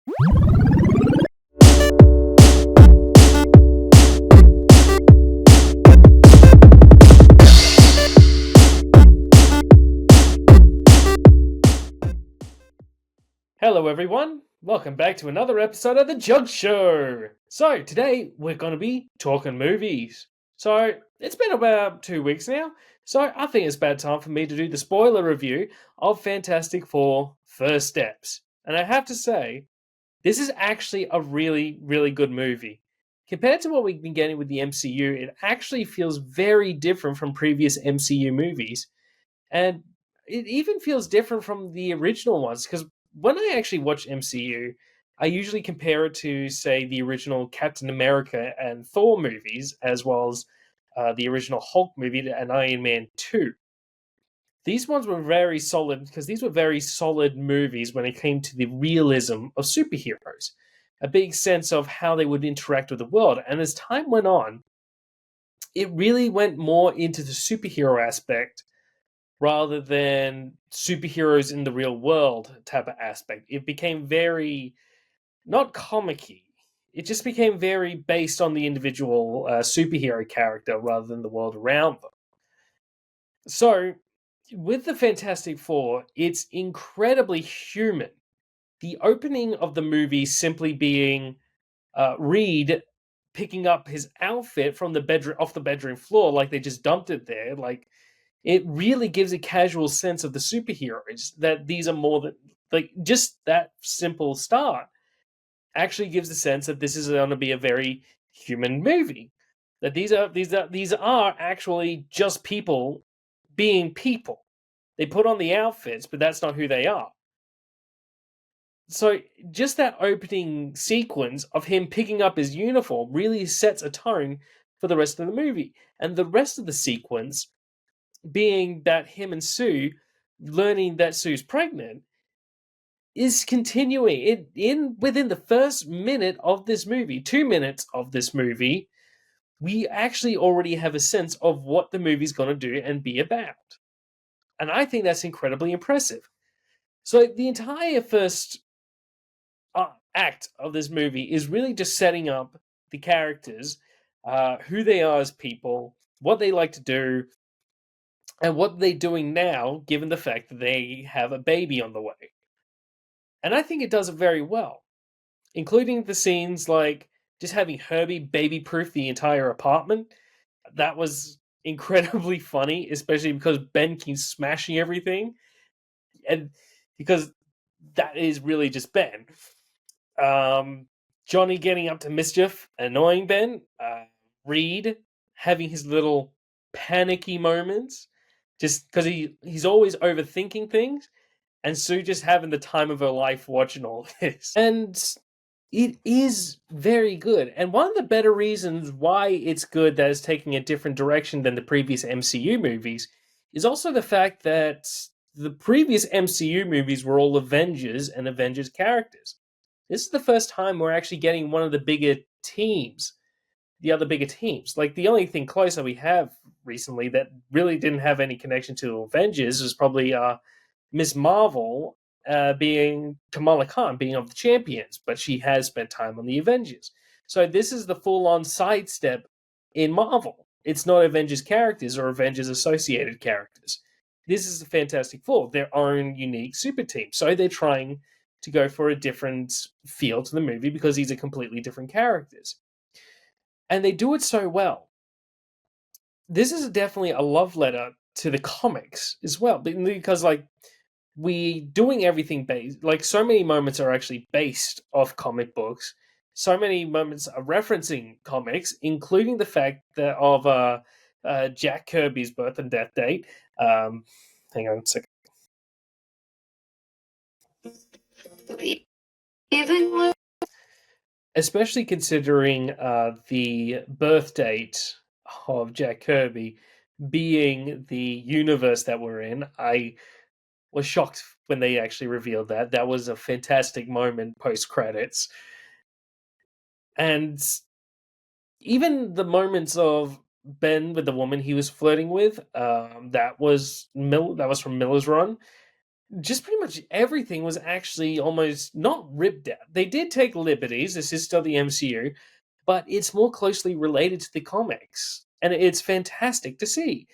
Hello, everyone. Welcome back to another episode of the Jug Show. So, today we're going to be talking movies. So, it's been about 2 weeks now, so I think it's about time for me to do the spoiler review of Fantastic Four First Steps. And I have to say, this is actually a really, really good movie. Compared to what we've been getting with the MCU, it actually feels very different from previous MCU movies. And it even feels different from the original ones because when I actually watch MCU, I usually compare it to, say, the original Captain America and Thor movies, as well as the original Hulk movie and Iron Man 2. These ones were very solid because these were very solid movies when it came to the realism of superheroes, a big sense of how they would interact with the world. And as time went on, it really went more into the superhero aspect rather than superheroes in the real world type of aspect. It became very not comic-y. It just became very based on the individual superhero character rather than the world around them. So, with the Fantastic Four, it's incredibly human. The opening of the movie simply being Reed picking up his outfit from the bedroom off the bedroom floor, like they just dumped it there, like it really gives a casual sense of the superheroes that these are more than like just that simple start actually gives the sense that this is going to be a very human movie, that these are actually just people being people. They put on the outfits, but that's not who they are. So just that opening sequence of him picking up his uniform really sets a tone for the rest of the movie, and the rest of the sequence being that him and Sue learning that Sue's pregnant is continuing in within the first minute of this movie, 2 minutes of this movie. We actually already have a sense of what the movie's going to do and be about, and I think that's incredibly impressive. So the entire first act of this movie is really just setting up the characters, who they are as people, what they like to do, and what they're doing now, given the fact that they have a baby on the way. And I think it does it very well, including the scenes like just having Herbie baby proof the entire apartment. That was incredibly funny, especially because Ben keeps smashing everything. And because that is really just Ben. Um, Johnny getting up to mischief, annoying Ben. Reed having his little panicky moments, just because he's always overthinking things, and Sue just having the time of her life watching all this. And it is very good. And one of the better reasons why it's good that it's taking a different direction than the previous MCU movies is also the fact that the previous MCU movies were all Avengers and Avengers characters. This is the first time we're actually getting one of the bigger teams, the other bigger teams. Like the only thing closer we have recently that really didn't have any connection to Avengers is probably Miss Marvel, being Kamala Khan, being of the Champions, but she has spent time on the Avengers. So this is the full-on sidestep in Marvel. It's not Avengers characters or Avengers associated characters. This is the Fantastic Four, their own unique super team. So they're trying to go for a different feel to the movie because these are completely different characters. And they do it so well. This is definitely a love letter to the comics as well, because like we doing everything based, like so many moments are actually based off comic books. So many moments are referencing comics, including the fact that of Jack Kirby's birth and death date. Hang on a second. Especially considering the birth date of Jack Kirby being the universe that we're in, I was shocked when they actually revealed that. That was a fantastic moment post credits. And even the moments of Ben with the woman he was flirting with, that was from Miller's Run. just pretty much everything was actually almost not ripped out. They did take liberties. This is still the MCU, but it's more closely related to the comics, and it's fantastic to see.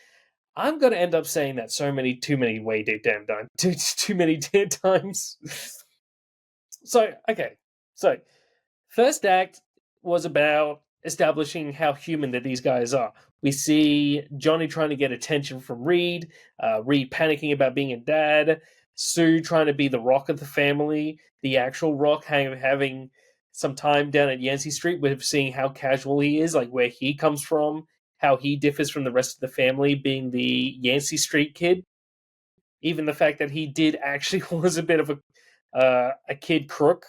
I'm going to end up saying that too many way damn times, too many damn times. So okay, so first act was about establishing how human that these guys are. We see Johnny trying to get attention from Reed, Reed panicking about being a dad, Sue trying to be the rock of the family, the actual rock having some time down at Yancey Street with seeing how casual he is, like where he comes from, how he differs from the rest of the family, being the Yancey Street kid. Even the fact that he did actually was a bit of a kid crook,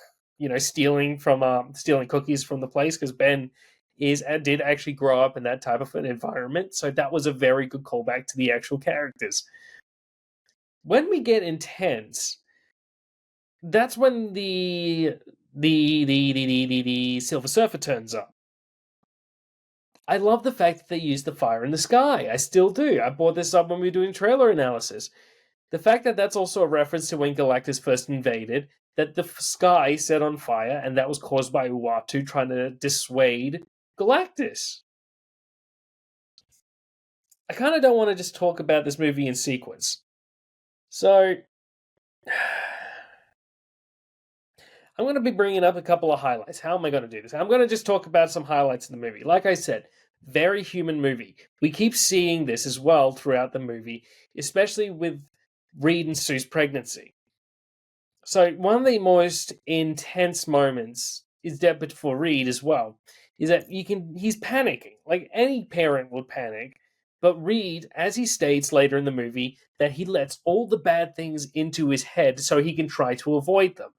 stealing cookies from the place because Ben did actually grow up in that type of an environment. So that was a very good callback to the actual characters. When we get intense, that's when the Silver Surfer turns up. I love the fact that they used the fire in the sky. I still do. I brought this up when we were doing trailer analysis. The fact that that's also a reference to when Galactus first invaded, that the sky set on fire, and that was caused by Uatu trying to dissuade Galactus. I kind of don't want to just talk about this movie in sequence. So, I'm going to be bringing up a couple of highlights. How am I going to do this? I'm going to just talk about some highlights of the movie. Like I said, very human movie. We keep seeing this as well throughout the movie, especially with Reed and Sue's pregnancy. So one of the most intense moments is that for Reed as well, is that he's panicking. Like any parent would panic. But Reed, as he states later in the movie, that he lets all the bad things into his head so he can try to avoid them.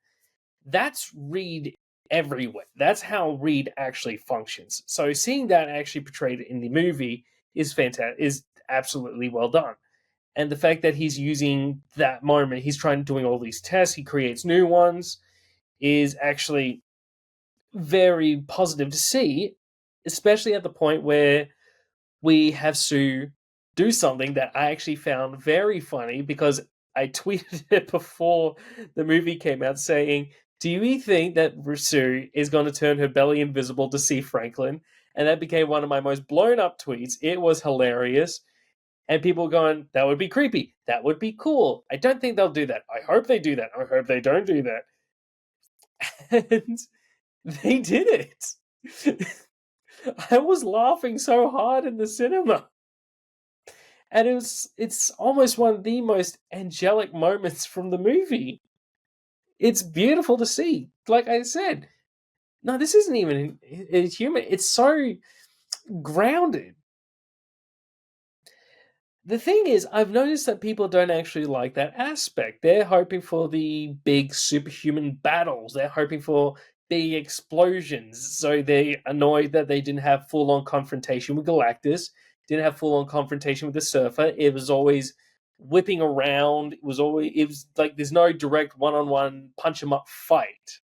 That's Reed everywhere. That's how Reed actually functions. So seeing that actually portrayed in the movie is fantastic, is absolutely well done. And the fact that he's using that moment, he's doing all these tests, he creates new ones, is actually very positive to see, especially at the point where we have Sue do something that I actually found very funny because I tweeted it before the movie came out saying, "Do you think that Sue is going to turn her belly invisible to see Franklin?" And that became one of my most blown up tweets. It was hilarious. And people going, "That would be creepy. That would be cool. I don't think they'll do that. I hope they do that. I hope they don't do that." And they did it. I was laughing so hard in the cinema. And it's almost one of the most angelic moments from the movie. It's beautiful to see. Like I said, no, this isn't even a human. It's so grounded. The thing is, I've noticed that people don't actually like that aspect. They're hoping for the big superhuman battles. They're hoping for big explosions. So they're annoyed that they didn't have full-on confrontation with Galactus, didn't have full-on confrontation with the Surfer. It was always whipping around. It was like there's no direct one-on-one punch 'em up fight.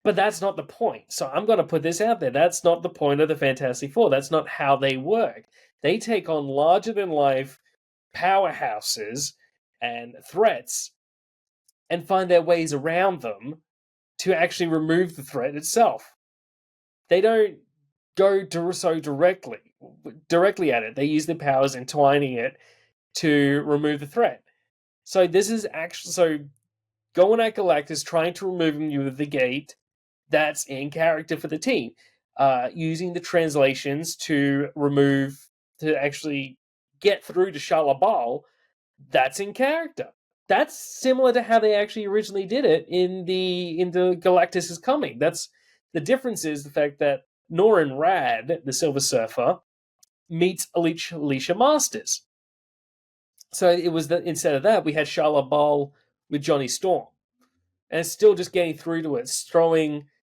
But that's not the point. So I'm going to put this out there. That's not the point of the Fantastic Four. That's not how they work. They take on larger than life powerhouses and threats and find their ways around them to actually remove the threat itself. They don't go so directly at it. They use their powers entwining it to remove the threat. So this is actually going at Galactus, trying to remove him with the gate. That's in character for the team. Using the translations to actually get through to Shalabal, that's in character. That's similar to how they actually originally did it in the Galactus is Coming. That's the difference is the fact that Norrin Rad, the Silver Surfer, meets Alicia Masters. So it was that instead of that, we had Shalabal with Johnny Storm. And still just getting through to it,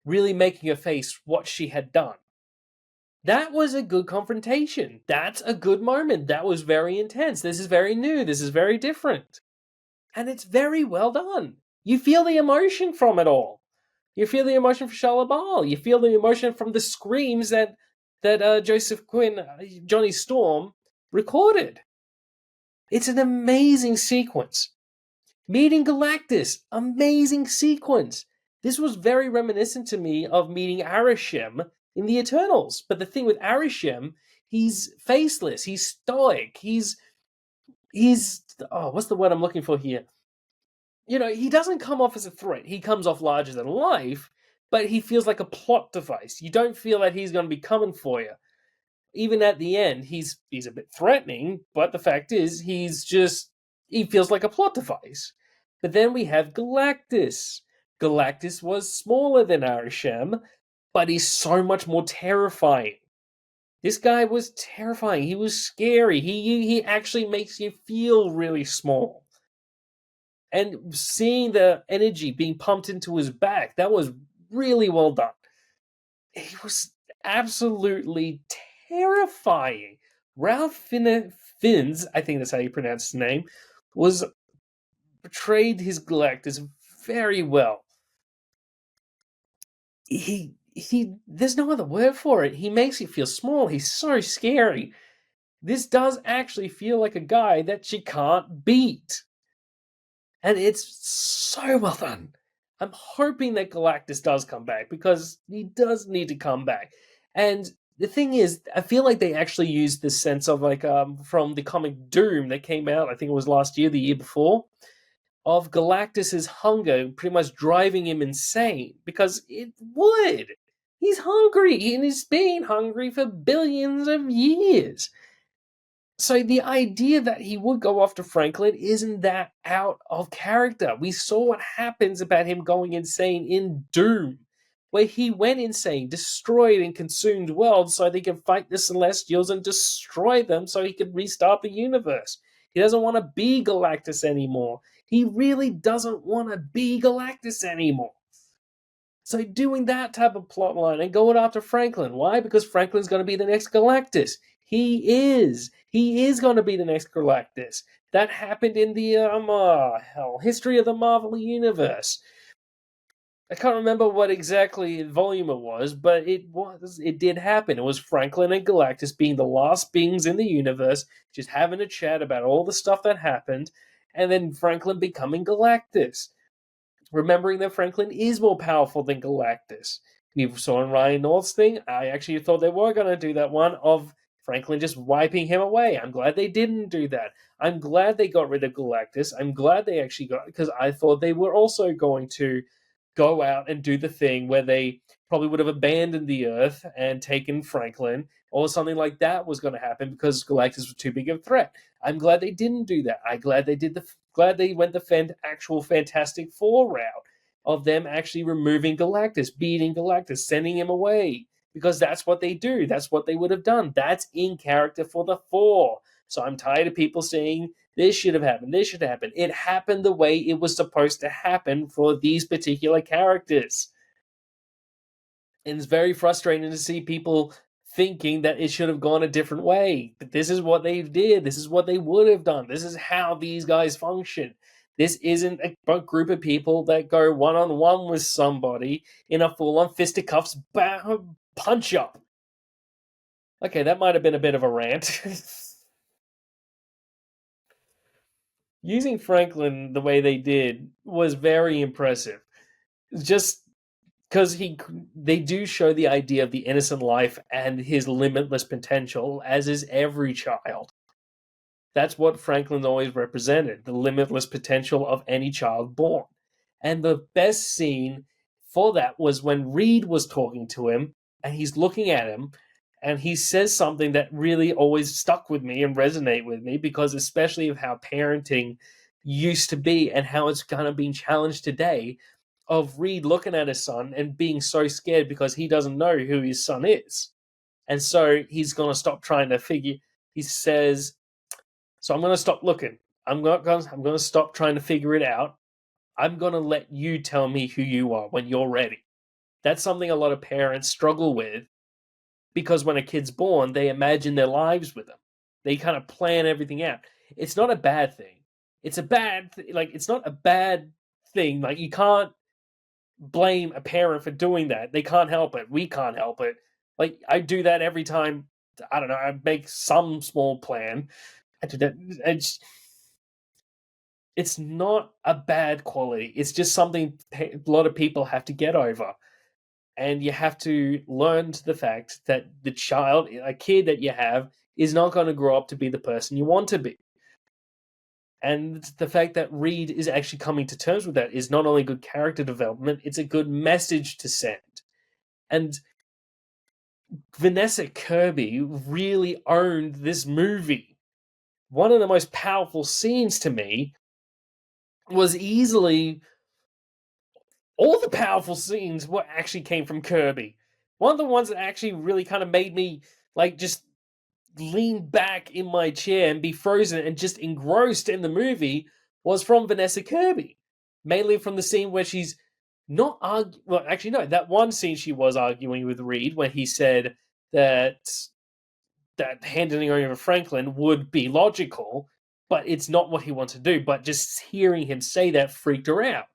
really making her face what she had done. That was a good confrontation. That's a good moment. That was very intense. This is very new. This is very different. And it's very well done. You feel the emotion from it all. You feel the emotion from Shalabal. You feel the emotion from the screams that Joseph Quinn, Johnny Storm, recorded. It's an amazing sequence. Meeting Galactus, amazing sequence. This was very reminiscent to me of meeting Arishem in the Eternals. But the thing with Arishem, he's faceless, he's stoic, he's what's the word I'm looking for here? He doesn't come off as a threat. He comes off larger than life, but he feels like a plot device. You don't feel that he's going to be coming for you. Even at the end, he's a bit threatening, but the fact is, he feels like a plot device. But then we have Galactus. Galactus was smaller than Arishem, but he's so much more terrifying. This guy was terrifying. He was scary. He actually makes you feel really small. And seeing the energy being pumped into his back, that was really well done. He was absolutely terrifying. Ralph Fiennes, I think that's how you pronounce his name, was portrayed his Galactus very well. There's no other word for it. He makes you feel small. He's so scary. This does actually feel like a guy that you can't beat. And it's so well done. I'm hoping that Galactus does come back because he does need to come back. And the thing is, I feel like they actually used this sense of from the comic Doom that came out, I think it was last year, the year before, of Galactus's hunger pretty much driving him insane because it would. He's hungry and he's been hungry for billions of years. So the idea that he would go after Franklin isn't that out of character. We saw what happens about him going insane in Doom, where he went insane, destroyed and consumed worlds so they could fight the Celestials and destroy them so he could restart the universe. He doesn't want to be Galactus anymore. He really doesn't want to be Galactus anymore. So doing that type of plot line and going after Franklin. Why? Because Franklin's going to be the next Galactus. He is. He is going to be the next Galactus. That happened in the history of the Marvel Universe. I can't remember what exactly volume it was, but it did happen. It was Franklin and Galactus being the last beings in the universe, just having a chat about all the stuff that happened, and then Franklin becoming Galactus. Remembering that Franklin is more powerful than Galactus. We saw in Ryan North's thing, I actually thought they were going to do that one of Franklin just wiping him away. I'm glad they didn't do that. I'm glad they got rid of Galactus. I'm glad they actually got, because I thought they were also going to go out and do the thing where they probably would have abandoned the Earth and taken Franklin, or something like that was going to happen because Galactus was too big of a threat. I'm glad they didn't do that. I'm glad they went the actual Fantastic Four route of them actually removing Galactus, beating Galactus, sending him away, because that's what they do. That's what they would have done. That's in character for the Four. So I'm tired of people saying this should have happened, this should happen. It happened the way it was supposed to happen for these particular characters. And it's very frustrating to see people thinking that it should have gone a different way. But this is what they did. This is what they would have done. This is how these guys function. This isn't a group of people that go one-on-one with somebody in a full-on fisticuffs punch-up. Okay, that might have been a bit of a rant. Using Franklin the way they did was very impressive. Just because they do show the idea of the innocent life and his limitless potential, as is every child. That's what Franklin always represented, the limitless potential of any child born. And the best scene for that was when Reed was talking to him and he's looking at him and he says something that really always stuck with me and resonate with me, because especially of how parenting used to be and how it's kind of being challenged today, of Reed looking at his son and being so scared because he doesn't know who his son is. And so he's going to stop trying to figure, he says, so I'm going to stop looking. I'm going to stop trying to figure it out. I'm going to let you tell me who you are when you're ready. That's something a lot of parents struggle with, because when a kid's born, they imagine their lives with them. They kind of plan everything out. It's not a bad thing. It's it's not a bad thing. Like, you can't blame a parent for doing that. They can't help it. We can't help it. Like, I do that every time. I don't know. I make some small plan. I do that. It's not a bad quality. It's just something a lot of people have to get over. And you have to learn to the fact that the child, a kid that you have, is not going to grow up to be the person you want to be. And the fact that Reed is actually coming to terms with that is not only good character development, it's a good message to send. And Vanessa Kirby really owned this movie. One of the most powerful scenes to me was easily all the powerful scenes what actually came from Kirby. One of the ones that actually really kind of made me like just lean back in my chair and be frozen and just engrossed in the movie was from Vanessa Kirby. Mainly from the scene where she's not arguing. Well, actually, no, that one scene she was arguing with Reed when he said that handing over Franklin would be logical, but it's not what he wants to do. But just hearing him say that freaked her out.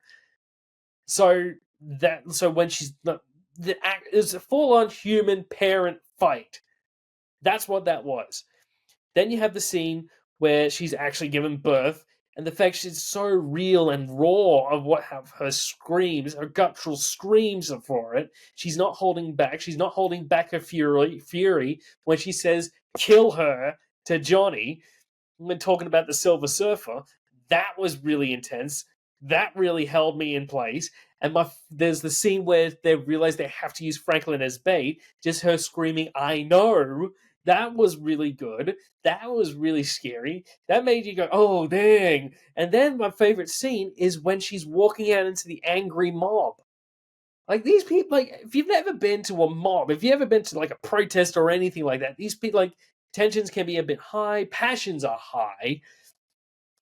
So when she's the act is a full on human parent fight. That's what that was. Then you have the scene where she's actually given birth, and the fact she's so real and raw of what have her screams, her guttural screams for it. She's not holding back. She's not holding back her fury when she says "kill her" to Johnny when talking about the Silver Surfer. That was really intense. That really held me in place. And there's the scene where they realize they have to use Franklin as bait. Just her screaming, "I know." That was really good. That was really scary. That made you go, "Oh, dang." And then my favorite scene is when she's walking out into the angry mob. Like these people, like if you've never been to a mob, if you've ever been to like a protest or anything like that, these people like tensions can be a bit high, passions are high,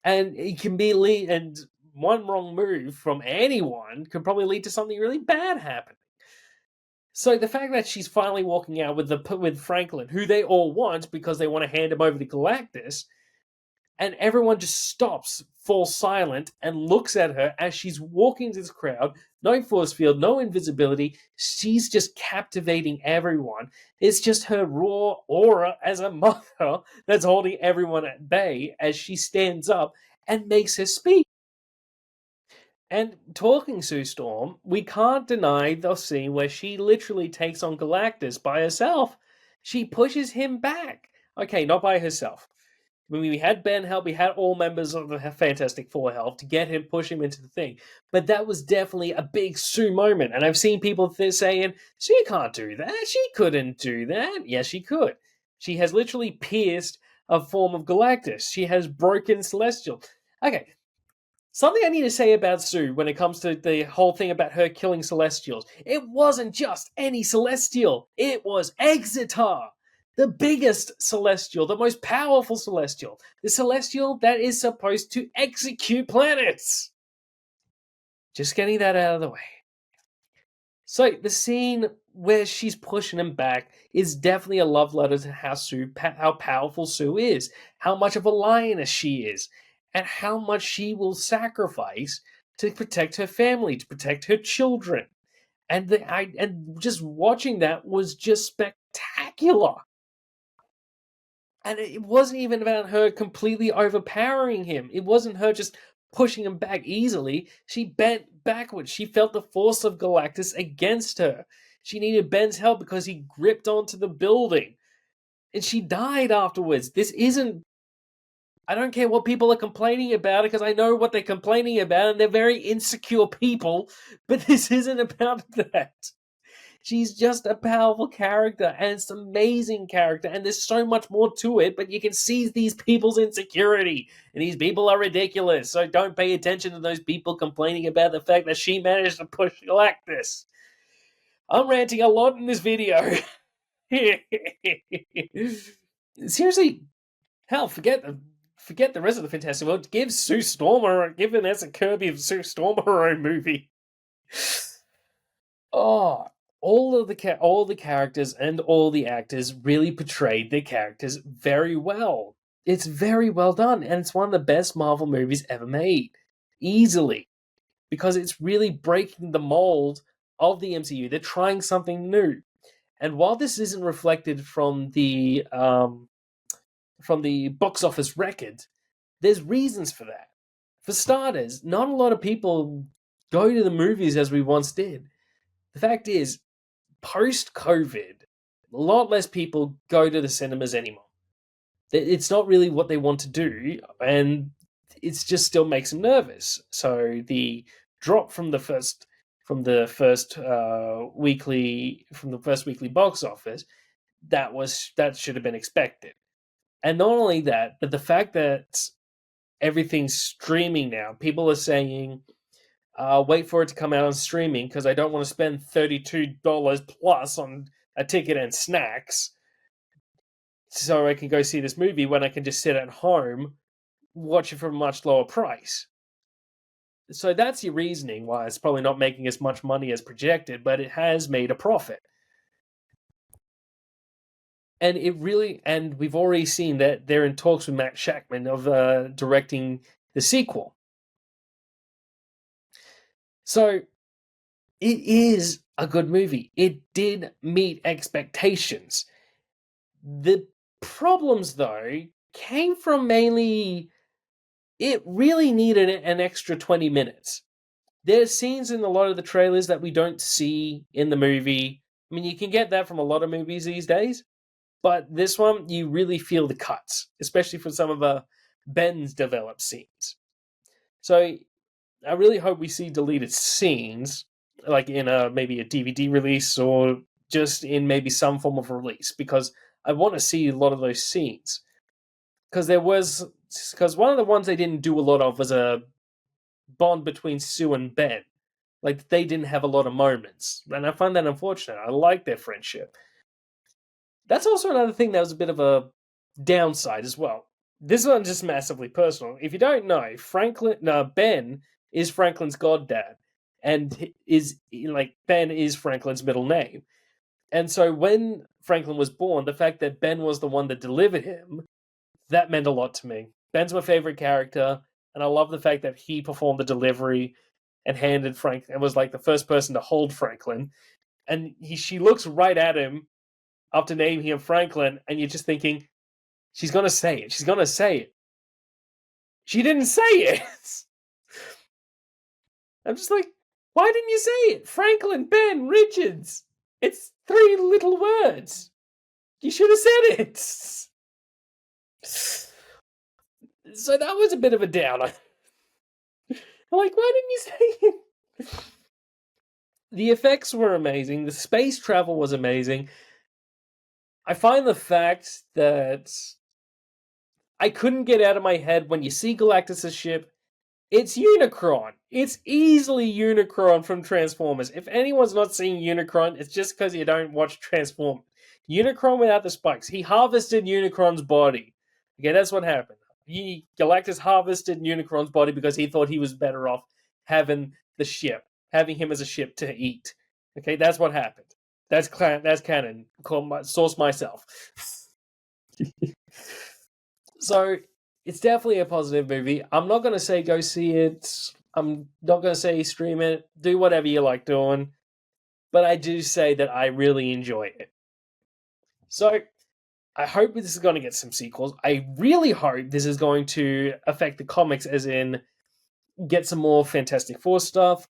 and it can be and one wrong move from anyone could probably lead to something really bad happening. So the fact that she's finally walking out with Franklin, who they all want because they want to hand him over to Galactus, and everyone just stops, falls silent, and looks at her as she's walking to this crowd. No force field, no invisibility. She's just captivating everyone. It's just her raw aura as a mother that's holding everyone at bay as she stands up and makes her speak. And talking Sue Storm, we can't deny the scene where she literally takes on Galactus by herself. She pushes him back. Okay, not by herself. When we had Ben help, we had all members of the Fantastic Four help to get him, push him into the thing. But that was definitely a big Sue moment. And I've seen people saying, she can't do that. She couldn't do that. Yes, she could. She has literally pierced a form of Galactus. She has broken Celestial. Okay, something I need to say about Sue when it comes to the whole thing about her killing Celestials. It wasn't just any Celestial. It was Exeter, the biggest Celestial, the most powerful Celestial. The Celestial that is supposed to execute planets. Just getting that out of the way. So the scene where she's pushing him back is definitely a love letter to how powerful Sue is, how much of a lioness she is, and how much she will sacrifice to protect her family, to protect her children. And just watching that was just spectacular. And it wasn't even about her completely overpowering him. It wasn't her just pushing him back easily. She bent backwards. She felt the force of Galactus against her. She needed Ben's help because he gripped onto the building. And she died afterwards. This isn't. I don't care what people are complaining about because I know what they're complaining about and they're very insecure people. But this isn't about that. She's just a powerful character, and it's an amazing character, and there's so much more to it, but you can see these people's insecurity, and these people are ridiculous, so don't pay attention to those people complaining about the fact that she managed to push Galactus. I'm ranting a lot in this video. Seriously, hell, forget the rest of the Fantastic World. Give Vanessa Kirby and Sue Storm her own movie. Oh, all the characters and all the actors really portrayed their characters very well. It's very well done, and it's one of the best Marvel movies ever made, easily, because it's really breaking the mold of the MCU. They're trying something new, and while this isn't reflected from the box office record, there's reasons for that. For starters, not a lot of people go to the movies as we once did. The fact is, post COVID, a lot less people go to the cinemas anymore. It's not really what they want to do, and it just still makes them nervous. So the drop from the first weekly box office, that should have been expected. And not only that, but the fact that everything's streaming now, people are saying, wait for it to come out on streaming because I don't want to spend $32 plus on a ticket and snacks so I can go see this movie when I can just sit at home, watch it for a much lower price. So that's your reasoning why it's probably not making as much money as projected, but it has made a profit. And we've already seen that they're in talks with Matt Shackman of directing the sequel. So it is a good movie. It did meet expectations. The problems, though, came from mainly it really needed an extra 20 minutes. There's scenes in a lot of the trailers that we don't see in the movie. I mean, you can get that from a lot of movies these days, but this one, you really feel the cuts, especially for some of Ben's developed scenes. So I really hope we see deleted scenes, like in maybe a DVD release or just in maybe some form of release, because I want to see a lot of those scenes. Because one of the ones they didn't do a lot of was a bond between Sue and Ben. Like, they didn't have a lot of moments, and I find that unfortunate. I like their friendship. That's also another thing that was a bit of a downside as well. This one's just massively personal. If you don't know, Ben is Franklin's goddad, and Ben is Franklin's middle name. And so when Franklin was born, the fact that Ben was the one that delivered him, that meant a lot to me. Ben's my favorite character, and I love the fact that he performed the delivery and handed Frank and was like the first person to hold Franklin. And she looks right at him after naming him Franklin, and you're just thinking, she's gonna say it. She's gonna say it. She didn't say it. I'm just like, why didn't you say it? Franklin Ben Richards. It's 3 little words. You should have said it. So that was a bit of a downer. I'm like, why didn't you say it? The effects were amazing. The space travel was amazing. I find the fact that I couldn't get out of my head when you see Galactus' ship, it's Unicron. It's easily Unicron from Transformers. If anyone's not seen Unicron, it's just because you don't watch Transformers. Unicron without the spikes. He harvested Unicron's body. Okay, that's what happened. Galactus harvested Unicron's body because he thought he was better off having the ship, having him as a ship to eat. Okay, that's what happened. That's canon. Source myself. So it's definitely a positive movie. I'm not going to say go see it. I'm not going to say stream it. Do whatever you like doing. But I do say that I really enjoy it. So I hope this is going to get some sequels. I really hope this is going to affect the comics, as in get some more Fantastic Four stuff.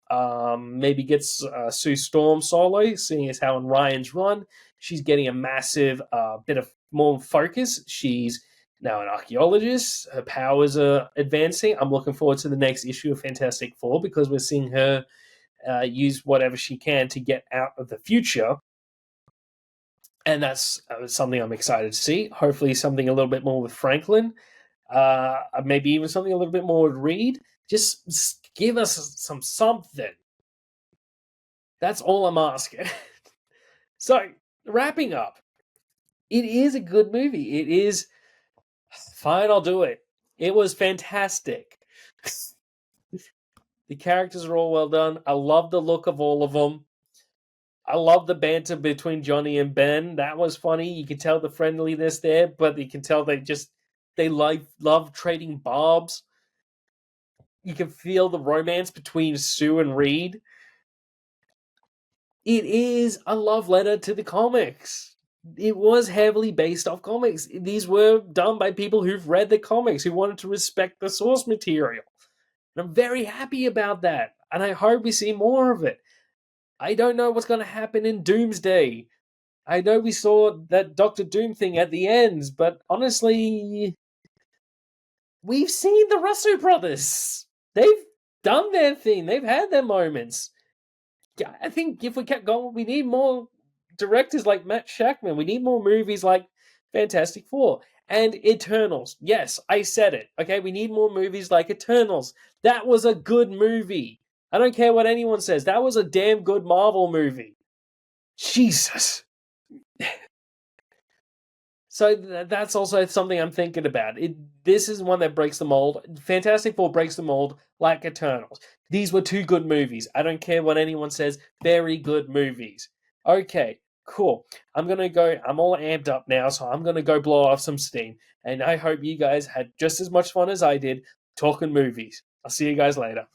Maybe get Sue Storm solo, seeing as how in Ryan's run, she's getting a massive bit of more focus. She's now an archaeologist. Her powers are advancing. I'm looking forward to the next issue of Fantastic Four because we're seeing her use whatever she can to get out of the future. And that's something I'm excited to see. Hopefully something a little bit more with Franklin. Maybe even something a little bit more with Reed. Just give us something. That's all I'm asking. So, wrapping up. It is a good movie. It is... Fine, I'll do it. It was fantastic. The characters are all well done. I love the look of all of them. I love the banter between Johnny and Ben. That was funny. You can tell the friendliness there, but you can tell they love trading barbs. You can feel the romance between Sue and Reed. It is a love letter to the comics. It was heavily based off comics. These were done by people who've read the comics, who wanted to respect the source material. And I'm very happy about that. And I hope we see more of it. I don't know what's going to happen in Doomsday. I know we saw that Doctor Doom thing at the end, but honestly, we've seen the Russo brothers. They've done their thing. They've had their moments. Yeah, I think if we kept going, we need more directors like Matt Shackman. We need more movies like Fantastic Four and Eternals. Yes, I said it. Okay, we need more movies like Eternals. That was a good movie. I don't care what anyone says. That was a damn good Marvel movie. Jesus. So that's also something I'm thinking about. This is one that breaks the mold. Fantastic Four breaks the mold like Eternals. These were two good movies. I don't care what anyone says. Very good movies. Okay, cool. I'm going to go. I'm all amped up now, so I'm going to go blow off some steam. And I hope you guys had just as much fun as I did talking movies. I'll see you guys later.